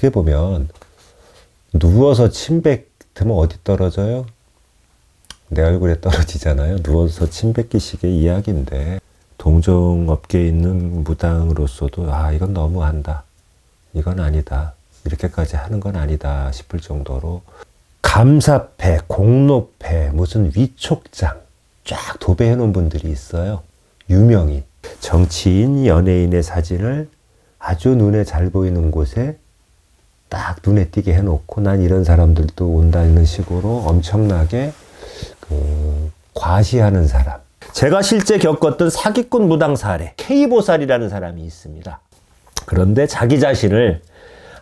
어떻게 보면 누워서 침 뱉으면 어디 떨어져요? 내 얼굴에 떨어지잖아요. 누워서 침 뱉기식의 이야기인데, 동종업계에 있는 무당으로서도 이건 너무한다, 이건 아니다, 이렇게까지 하는 건 아니다 싶을 정도로 감사패, 공로패, 무슨 위촉장 쫙 도배해 놓은 분들이 있어요. 유명인, 정치인, 연예인의 사진을 아주 눈에 잘 보이는 곳에 딱 눈에 띄게 해놓고, 난 이런 사람들도 온다는 식으로 엄청나게 과시하는 사람. 제가 실제 겪었던 사기꾼 무당 사례, K보살이라는 사람이 있습니다. 그런데 자기 자신을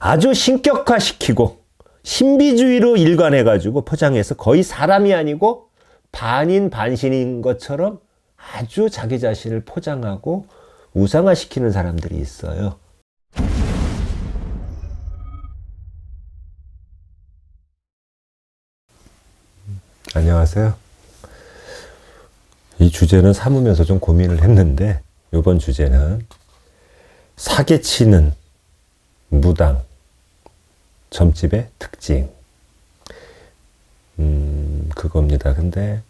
아주 신격화시키고 신비주의로 일관해가지고 포장해서 거의 사람이 아니고 반인 반신인 것처럼 아주 자기 자신을 포장하고 우상화시키는 사람들이 있어요. 안녕하세요. 이 주제는 삼으면서 좀 고민을 했는데, 이번 주제는 사기치는 무당 점집의 특징, 그겁니다. 근데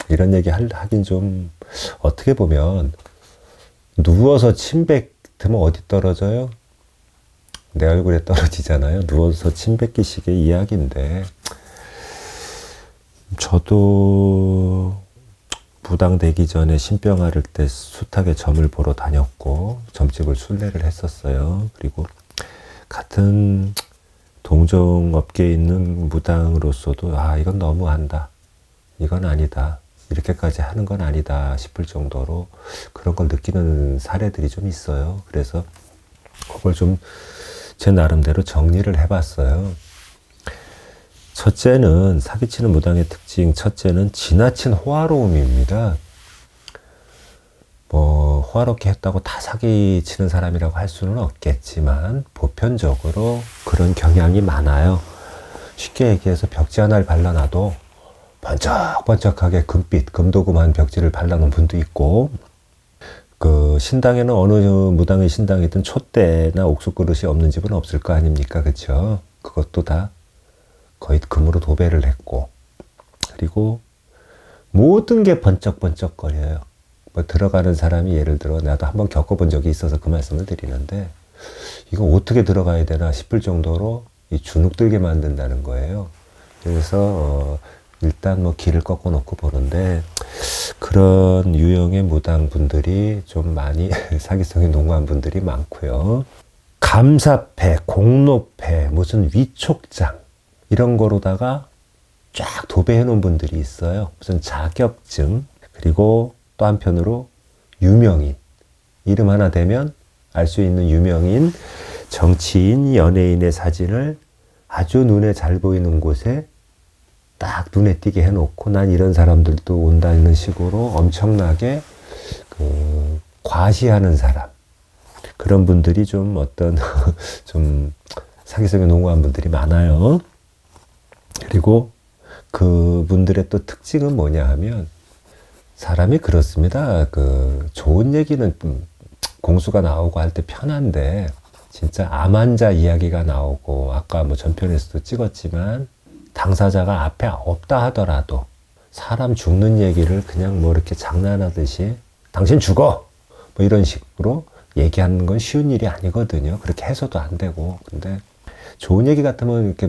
이런 얘기 하긴 좀, 어떻게 보면 누워서 침 뱉으면 어디 떨어져요? 내 얼굴에 떨어지잖아요. 누워서 침 뱉기식의 이야기인데, 저도 무당 되기 전에 신병 앓을 때 숱하게 점을 보러 다녔고 점집을 순례를 했었어요. 그리고 같은 동종업계에 있는 무당으로서도 이건 너무한다, 이건 아니다, 이렇게까지 하는 건 아니다 싶을 정도로 그런 걸 느끼는 사례들이 좀 있어요. 그래서 그걸 좀 제 나름대로 정리를 해봤어요. 첫째는, 사기치는 무당의 특징 첫째는 지나친 호화로움입니다. 호화롭게 했다고 다 사기치는 사람이라고 할 수는 없겠지만 보편적으로 그런 경향이 많아요. 쉽게 얘기해서 벽지 하나를 발라놔도 번쩍번쩍하게 금빛, 금도금한 벽지를 발라놓은 분도 있고, 신당에는 어느 무당의 신당이든 촛대나 옥수그릇이 없는 집은 없을 거 아닙니까? 그쵸? 그것도 다 거의 금으로 도배를 했고, 그리고 모든 게 번쩍번쩍거려요. 들어가는 사람이, 예를 들어 나도 한번 겪어본 적이 있어서 그 말씀을 드리는데, 이거 어떻게 들어가야 되나 싶을 정도로 주눅들게 만든다는 거예요. 그래서 일단 길을 꺾어 놓고 보는데, 그런 유형의 무당분들이 좀 많이 사기성이 농후한 분들이 많고요. 감사패, 공로패, 무슨 위촉장 이런 거로다가 쫙 도배해 놓은 분들이 있어요. 무슨 자격증, 그리고 또 한편으로 유명인, 이름 하나 대면 알 수 있는 유명인, 정치인, 연예인의 사진을 아주 눈에 잘 보이는 곳에 딱 눈에 띄게 해놓고, 난 이런 사람들도 온다는 식으로 엄청나게 과시하는 사람. 그런 분들이 좀 좀 사기성이 농후한 분들이 많아요. 그리고 그분들의 또 특징은 뭐냐 하면, 사람이 그렇습니다. 좋은 얘기는 공수가 나오고 할 때 편한데, 진짜 암 환자 이야기가 나오고, 아까 전편에서도 찍었지만 당사자가 앞에 없다 하더라도 사람 죽는 얘기를 그냥 이렇게 장난하듯이 당신 죽어! 이런 식으로 얘기하는 건 쉬운 일이 아니거든요. 그렇게 해서도 안 되고. 근데 좋은 얘기 같으면 이렇게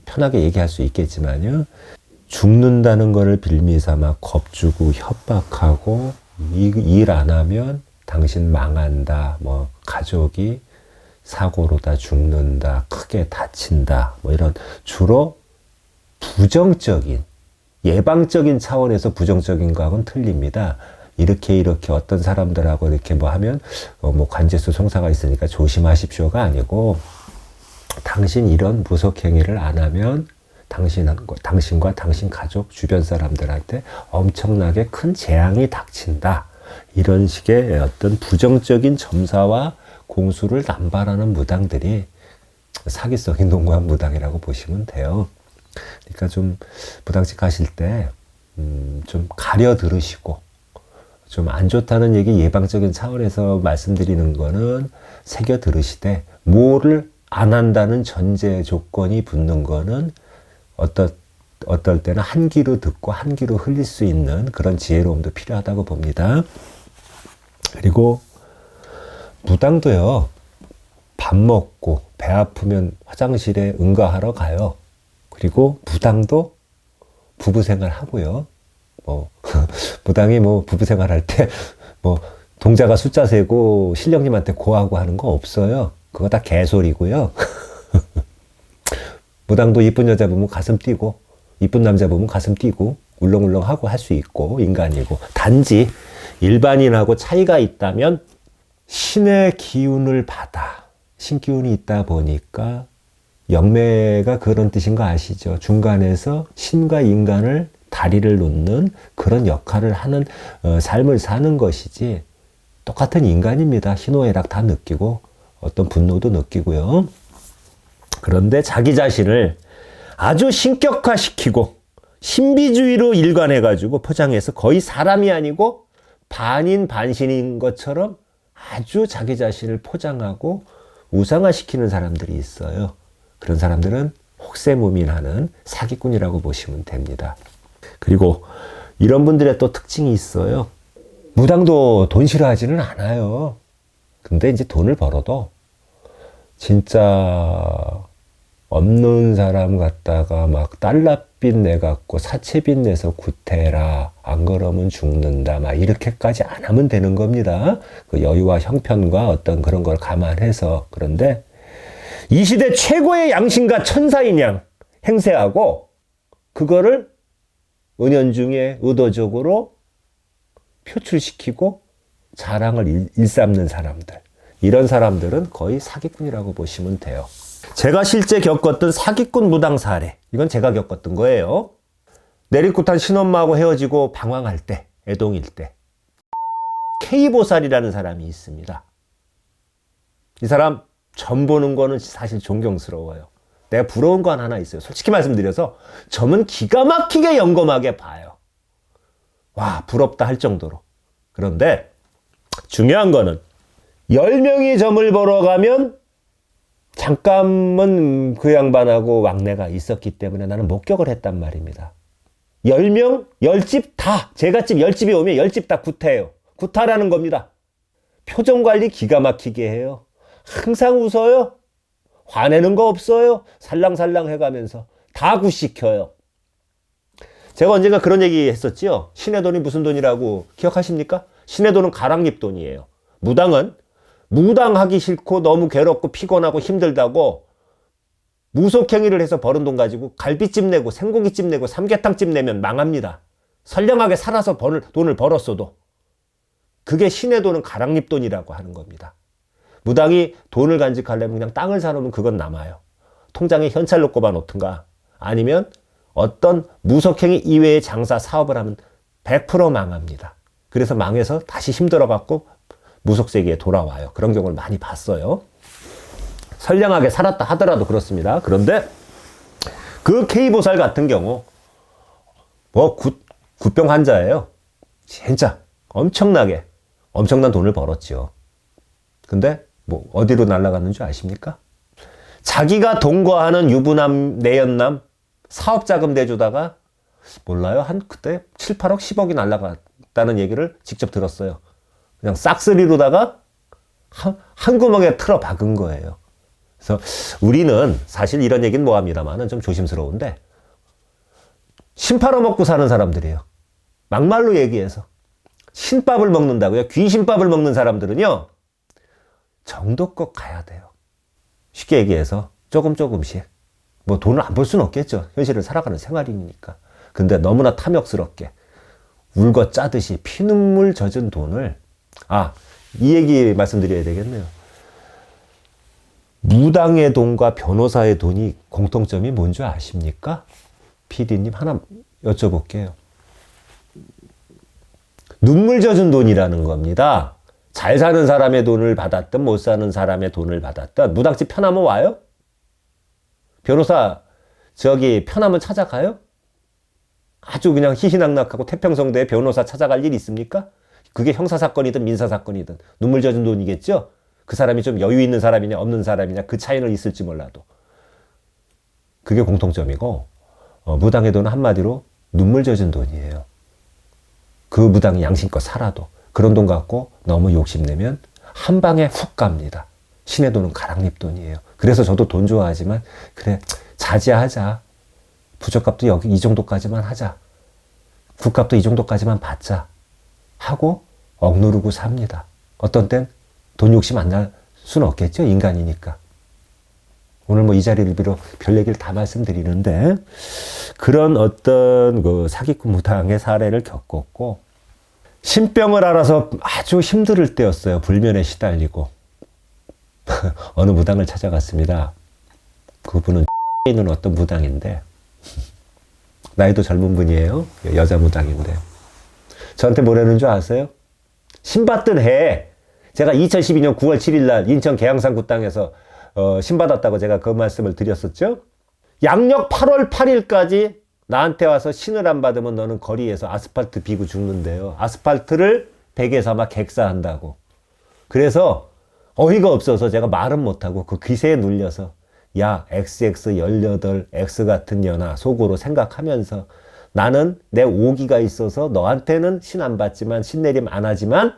편하게 얘기할 수 있겠지만요. 죽는다는 거를 빌미삼아 겁주고 협박하고, 일 안 하면 당신 망한다, 가족이 사고로 다 죽는다, 크게 다친다, 이런 주로 부정적인, 예방적인 차원에서 부정적인 거하고는 틀립니다. 이렇게 어떤 사람들하고 이렇게 하면 관제수 송사가 있으니까 조심하십시오가 아니고, 당신 이런 무속행위를 안 하면 당신과 당신 가족 주변 사람들한테 엄청나게 큰 재앙이 닥친다, 이런 식의 어떤 부정적인 점사와 공수를 남발하는 무당들이 사기성이 농후한 무당이라고 보시면 돼요. 그러니까 좀 무당집 가실 때 좀 가려 들으시고, 좀 안 좋다는 얘기 예방적인 차원에서 말씀드리는 거는 새겨 들으시되, 뭐를 안 한다는 전제 조건이 붙는 거는 어떨 때는 한 귀로 듣고 한 귀로 흘릴 수 있는 그런 지혜로움도 필요하다고 봅니다. 그리고 무당도요, 밥 먹고 배 아프면 화장실에 응가하러 가요. 그리고 무당도 부부 생활 하고요. 무당이 부부 생활 할 때 동자가 숫자 세고 신령님한테 고하고 하는 거 없어요. 그거 다 개소리고요. 무당도 이쁜 여자 보면 가슴 뛰고 이쁜 남자 보면 가슴 뛰고 울렁울렁하고 할 수 있고 인간이고, 단지 일반인하고 차이가 있다면 신의 기운을 받아, 신기운이 있다 보니까, 영매가 그런 뜻인 거 아시죠? 중간에서 신과 인간을 다리를 놓는 그런 역할을 하는 삶을 사는 것이지, 똑같은 인간입니다. 희노애락 다 느끼고 어떤 분노도 느끼고요. 그런데 자기 자신을 아주 신격화시키고 신비주의로 일관해가지고 포장해서 거의 사람이 아니고 반인 반신인 것처럼 아주 자기 자신을 포장하고 우상화시키는 사람들이 있어요. 그런 사람들은 혹세무민하는 사기꾼이라고 보시면 됩니다. 그리고 이런 분들의 또 특징이 있어요. 무당도 돈 싫어하지는 않아요. 근데 이제 돈을 벌어도 진짜 없는 사람 갖다가 막 달러빚 내갖고 사채빚 내서 구태라, 안 그러면 죽는다, 막 이렇게까지 안 하면 되는 겁니다. 그 여유와 형편과 어떤 그런 걸 감안해서. 그런데 이 시대 최고의 양심과 천사인 양 행세하고, 그거를 은연중에 의도적으로 표출시키고 자랑을 일삼는 사람들, 이런 사람들은 거의 사기꾼이라고 보시면 돼요. 제가 실제 겪었던 사기꾼 무당 사례, 이건 제가 겪었던 거예요. 내리꽂한 신엄마하고 헤어지고 방황할 때, 애동일 때 K보살이라는 사람이 있습니다. 이 사람 점 보는 거는 사실 존경스러워요. 내가 부러운 건 하나 있어요. 솔직히 말씀드려서 점은 기가 막히게 영검하게 봐요. 와, 부럽다 할 정도로. 그런데 중요한 거는 10명이 점을 보러 가면 잠깐은 그 양반하고 왕래가 있었기 때문에 나는 목격을 했단 말입니다. 10명, 10집 다, 제가 집 10집이 오면 10집 다 구타예요. 구타라는 겁니다. 표정 관리 기가 막히게 해요. 항상 웃어요. 화내는 거 없어요. 살랑살랑 해가면서 다 굿시켜요. 제가 언젠가 그런 얘기 했었지요. 신의 돈이 무슨 돈이라고 기억하십니까? 신의 돈은 가랑잎 돈이에요. 무당은 무당하기 싫고 너무 괴롭고 피곤하고 힘들다고 무속행위를 해서 버는 돈 가지고 갈비찜 내고 생고기찜 내고 삼계탕찜 내면 망합니다. 선량하게 살아서 돈을 벌었어도. 그게 신의 돈은 가랑잎 돈이라고 하는 겁니다. 무당이 돈을 간직하려면 그냥 땅을 사놓으면 그건 남아요. 통장에 현찰 넣고만 놓든가, 아니면 어떤 무속행위 이외의 장사 사업을 하면 100% 망합니다. 그래서 망해서 다시 힘들어갖고 무속세계에 돌아와요. 그런 경우를 많이 봤어요. 선량하게 살았다 하더라도 그렇습니다. 그런데 그 K보살 같은 경우 굿병 환자예요. 진짜 엄청난 돈을 벌었죠. 근데 어디로 날아가는 줄 아십니까? 자기가 동거하는 유부남, 내연남 사업자금 내주다가 몰라요. 그때 7, 8억, 10억이 날아갔다는 얘기를 직접 들었어요. 그냥 싹쓸이로다가 한 구멍에 틀어 박은 거예요. 그래서 우리는 사실 이런 얘기는 뭐합니다만은 좀 조심스러운데, 신 팔아먹고 사는 사람들이에요. 막말로 얘기해서. 신밥을 먹는다고요. 귀신밥을 먹는 사람들은요, 정도껏 가야 돼요. 쉽게 얘기해서 조금씩. 돈을 안 벌 수는 없겠죠. 현실을 살아가는 생활이니까. 근데 너무나 탐욕스럽게 울고 짜듯이 피눈물 젖은 돈을, 이 얘기 말씀드려야 되겠네요. 무당의 돈과 변호사의 돈이 공통점이 뭔지 아십니까? PD님 하나 여쭤볼게요. 눈물 젖은 돈이라는 겁니다. 잘 사는 사람의 돈을 받았든 못 사는 사람의 돈을 받았든 무당집 편하면 와요? 변호사 편하면 찾아가요? 아주 그냥 희희낙낙하고 태평성대에 변호사 찾아갈 일이 있습니까? 그게 형사사건이든 민사사건이든 눈물 젖은 돈이겠죠? 그 사람이 좀 여유 있는 사람이냐 없는 사람이냐 그 차이는 있을지 몰라도 그게 공통점이고 무당의 돈은 한마디로 눈물 젖은 돈이에요. 그 무당이 양심껏 살아도 그런 돈 갖고 너무 욕심내면 한 방에 훅 갑니다. 신의 돈은 가랑잎 돈이에요. 그래서 저도 돈 좋아하지만 그래 자제하자. 부적값도 여기 이 정도까지만 하자. 국값도 이 정도까지만 받자 하고 억누르고 삽니다. 어떤 땐 돈 욕심 안 날 수는 없겠죠. 인간이니까. 오늘 뭐 이 자리를 빌어 별 얘기를 다 말씀드리는데 그런 어떤 그 사기꾼 무당의 사례를 겪었고 신병을 알아서 아주 힘들 때였어요. 불면에 시달리고 어느 무당을 찾아갔습니다. 그분은 있는 어떤 무당인데 나이도 젊은 분이에요. 여자 무당인데 저한테 뭐라는 줄 아세요? 신받던 해 제가 2012년 9월 7일 날 인천 계양산 땅에서 신받았다고 제가 그 말씀을 드렸었죠. 양력 8월 8일까지 나한테 와서 신을 안 받으면 너는 거리에서 아스팔트 비고 죽는데요. 아스팔트를 베개 삼아 객사한다고. 그래서 어이가 없어서 제가 말은 못하고 그 기세에 눌려서 야 XX18 X 같은 년아 속으로 생각하면서 나는 내 오기가 있어서 너한테는 신 안 받지만 신내림 안 하지만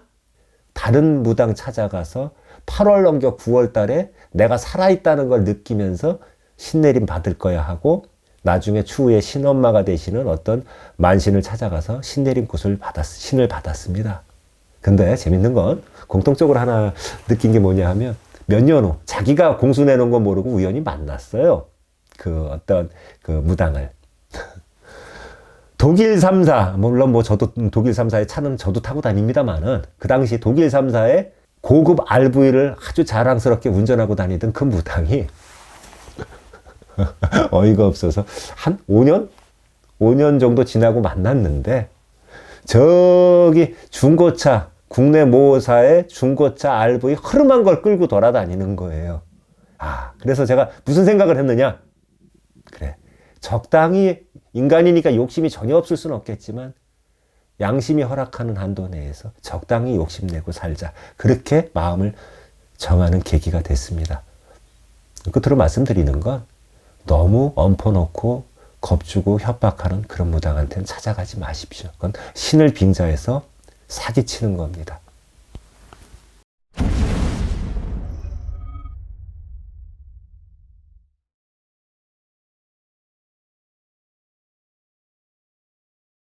다른 무당 찾아가서 8월 넘겨 9월 달에 내가 살아있다는 걸 느끼면서 신내림 받을 거야 하고 나중에 추후에 신엄마가 되시는 어떤 만신을 찾아가서 신내림 신을 받았습니다. 근데 재밌는 건 공통적으로 하나 느낀 게 뭐냐 하면 몇 년 후 자기가 공수 내놓은 건 모르고 우연히 만났어요. 그 어떤 그 무당을. 독일 3사, 물론 뭐 저도 독일 3사의 차는 저도 타고 다닙니다만은 그 당시 독일 3사의 고급 RV를 아주 자랑스럽게 운전하고 다니던 그 무당이 어이가 없어서 한 5년 정도 지나고 만났는데 저기 중고차, 국내 모사의 중고차 RV 흐름한 걸 끌고 돌아다니는 거예요. 그래서 제가 무슨 생각을 했느냐? 그래, 적당히 인간이니까 욕심이 전혀 없을 수는 없겠지만 양심이 허락하는 한도 내에서 적당히 욕심내고 살자. 그렇게 마음을 정하는 계기가 됐습니다. 끝으로 말씀드리는 건 너무 엎어놓고 겁주고 협박하는 그런 무당한테는 찾아가지 마십시오. 그건 신을 빙자해서 사기치는 겁니다.